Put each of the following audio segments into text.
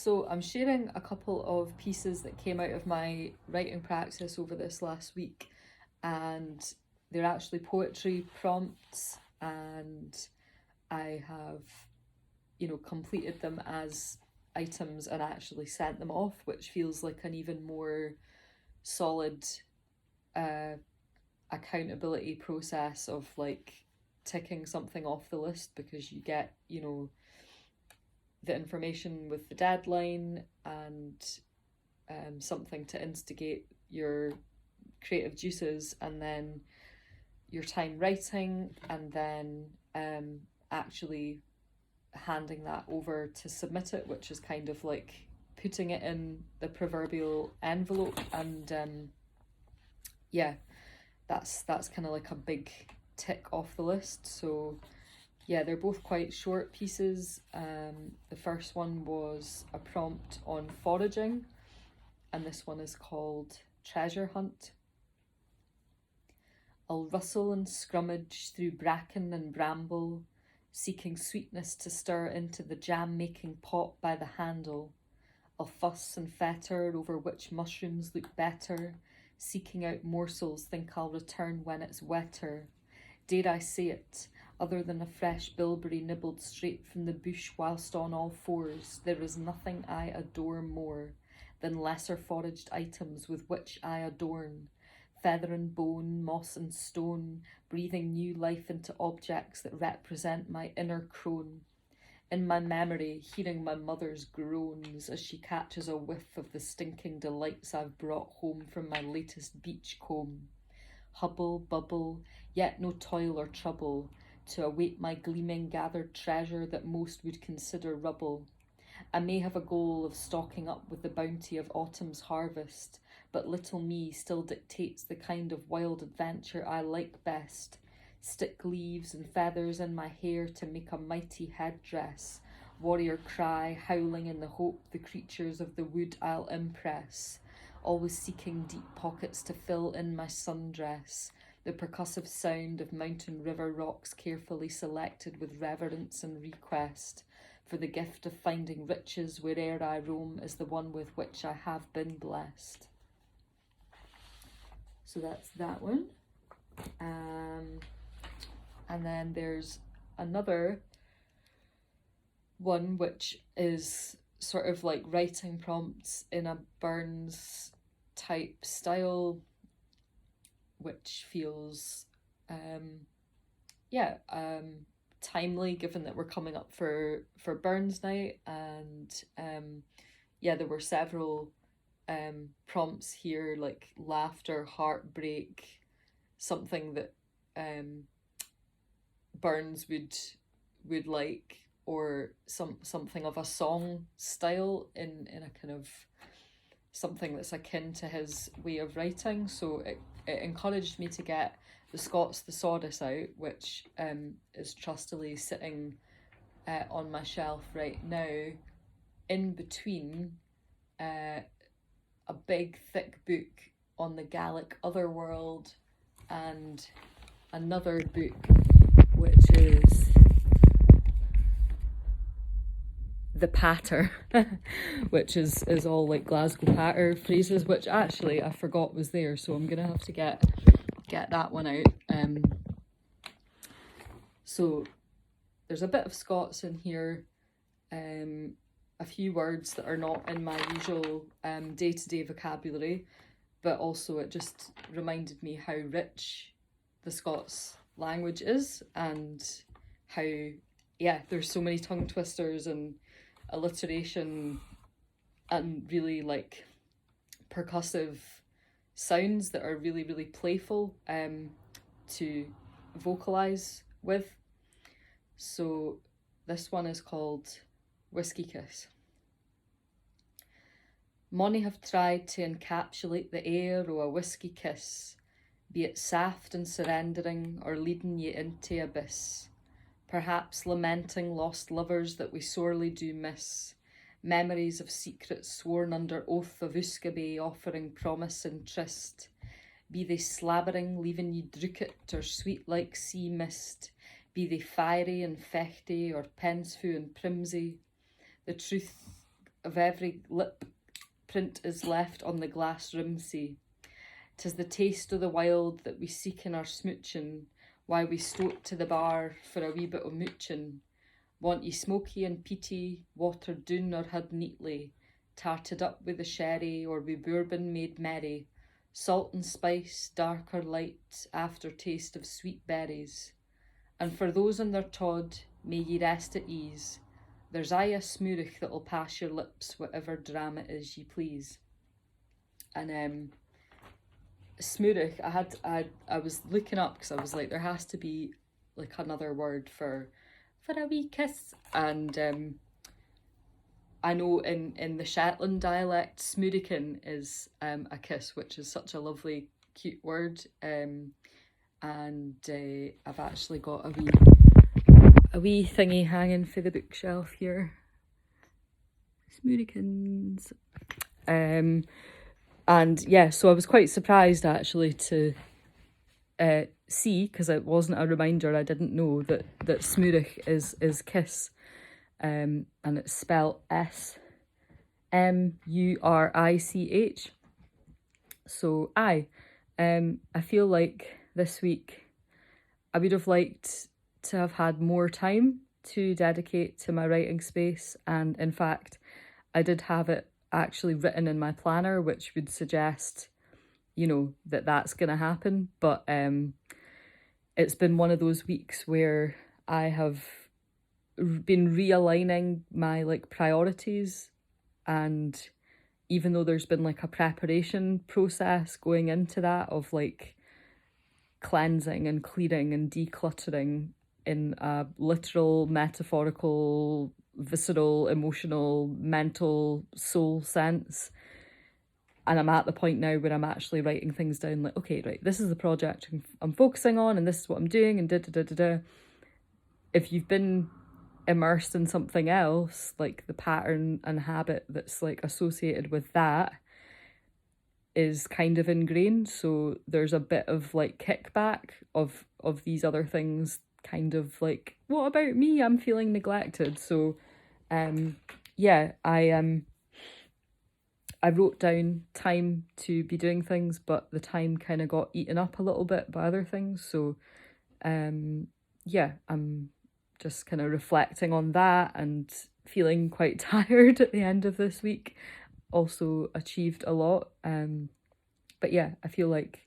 So I'm sharing a couple of pieces that came out of my writing practice over this last week, and they're actually poetry prompts, and I have, completed them as items and actually sent them off, which feels like an even more solid accountability process of like ticking something off the list, because you get, the information with the deadline and something to instigate your creative juices, and then your time writing, and then actually handing that over to submit it, which is kind of like putting it in the proverbial envelope. And that's kind of like a big tick off the list. So yeah, they're both quite short pieces. The first one was a prompt on foraging, and this one is called Treasure Hunt. I'll rustle and scrummage through bracken and bramble, seeking sweetness to stir into the jam-making pot by the handle. I'll fuss and fetter over which mushrooms look better, seeking out morsels think I'll return when it's wetter. Dare I say it, other than a fresh bilberry nibbled straight from the bush whilst on all fours, there is nothing I adore more than lesser foraged items with which I adorn, feather and bone, moss and stone, breathing new life into objects that represent my inner crone. In my memory, hearing my mother's groans as she catches a whiff of the stinking delights I've brought home from my latest beach comb. Hubble, bubble, yet no toil or trouble, to await my gleaming gathered treasure that most would consider rubble. I may have a goal of stocking up with the bounty of autumn's harvest, but little me still dictates the kind of wild adventure I like best. Stick leaves and feathers in my hair to make a mighty headdress, warrior cry howling in the hope the creatures of the wood I'll impress, always seeking deep pockets to fill in my sundress, the percussive sound of mountain river rocks carefully selected with reverence and request, for the gift of finding riches where'er I roam is the one with which I have been blessed. So that's that one. And then there's another one which is sort of like writing prompts in a Burns type style, which feels timely, given that we're coming up for Burns night. And there were several prompts here, like laughter, heartbreak, something that Burns would like, or something of a song style in a kind of something that's akin to his way of writing. So it encouraged me to get the Scots Thesaurus out, which is trustily sitting on my shelf right now, in between a big thick book on the Gaelic otherworld and another book which is the Patter, which is all like Glasgow Patter phrases, which actually I forgot was there, so I'm gonna have to get that one out. So there's a bit of Scots in here, a few words that are not in my usual day-to-day vocabulary, but also it just reminded me how rich the Scots language is, and how there's so many tongue twisters and alliteration and really like percussive sounds that are really, really playful to vocalize with. So this one is called Whiskey Kiss. Mony have tried to encapsulate the air o' a whiskey kiss, be it saft and surrendering or leading ye into abyss, perhaps lamenting lost lovers that we sorely do miss, memories of secrets sworn under oath of Uskabe offering promise and tryst, be they slabbering leaving ye drookit or sweet like sea mist, be they fiery and fechty or pensfu and primsy, the truth of every lip print is left on the glass rim sea. 'Tis the taste o' the wild that we seek in our smooching, why we stope to the bar for a wee bit o' mooching. Want ye smoky and peaty, watered doon or hid neatly, tarted up with the sherry or with bourbon made merry, salt and spice, dark or light, aftertaste of sweet berries. And for those on their Tod, may ye rest at ease. There's aye a smoothich that'll pass your lips, whatever dram it is ye please. And smoothich, I was looking up because I was like, there has to be like another word for a wee kiss. And I know in the Shetland dialect, smoothicking is a kiss, which is such a lovely, cute word. And I've actually got a wee thingy hanging for the bookshelf here. Smoothikins. And yeah, so I was quite surprised actually to see, because it wasn't a reminder, I didn't know that smoothich is kiss. And it's spelled SMURICH. So I feel like this week I would have liked to have had more time to dedicate to my writing space, and in fact I did have it actually written in my planner, which would suggest, you know, that that's going to happen. But it's been one of those weeks where I have been realigning my like priorities, and even though there's been like a preparation process going into that of like cleansing and clearing and decluttering in a literal, metaphorical, visceral, emotional, mental, soul sense, and I'm at the point now where I'm actually writing things down, like, okay, right, this is the project I'm focusing on, and this is what I'm doing, and da-da-da-da-da. If you've been immersed in something else, like the pattern and habit that's like associated with that is kind of ingrained, so there's a bit of like kickback of these other things, kind of like, what about me? I'm feeling neglected. So yeah, I wrote down time to be doing things, but the time kind of got eaten up a little bit by other things. So yeah, I'm just kind of reflecting on that and feeling quite tired at the end of this week. Also achieved a lot. But yeah, I feel like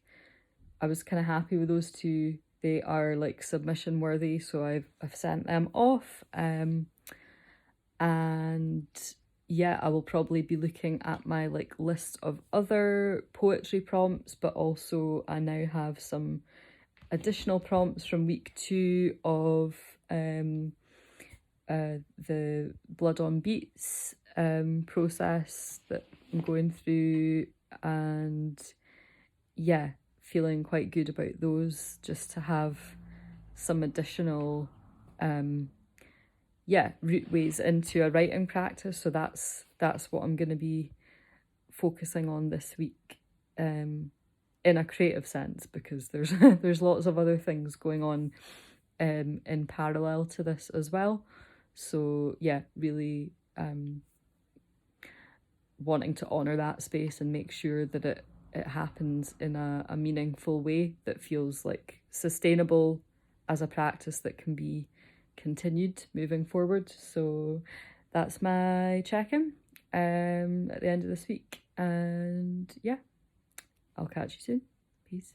I was kind of happy with those two. They are like submission worthy, so I've sent them off. And yeah, I will probably be looking at my like list of other poetry prompts, but also I now have some additional prompts from week 2 of the Blood on Beats process that I'm going through, and yeah, feeling quite good about those, just to have some additional route-ways into a writing practice. So that's what I'm going to be focusing on this week, in a creative sense, because there's there's lots of other things going on in parallel to this as well. So yeah, really wanting to honour that space and make sure that it happens in a meaningful way that feels like sustainable as a practice that can be continued moving forward. So that's my check-in at the end of this week, and yeah, I'll catch you soon. Peace.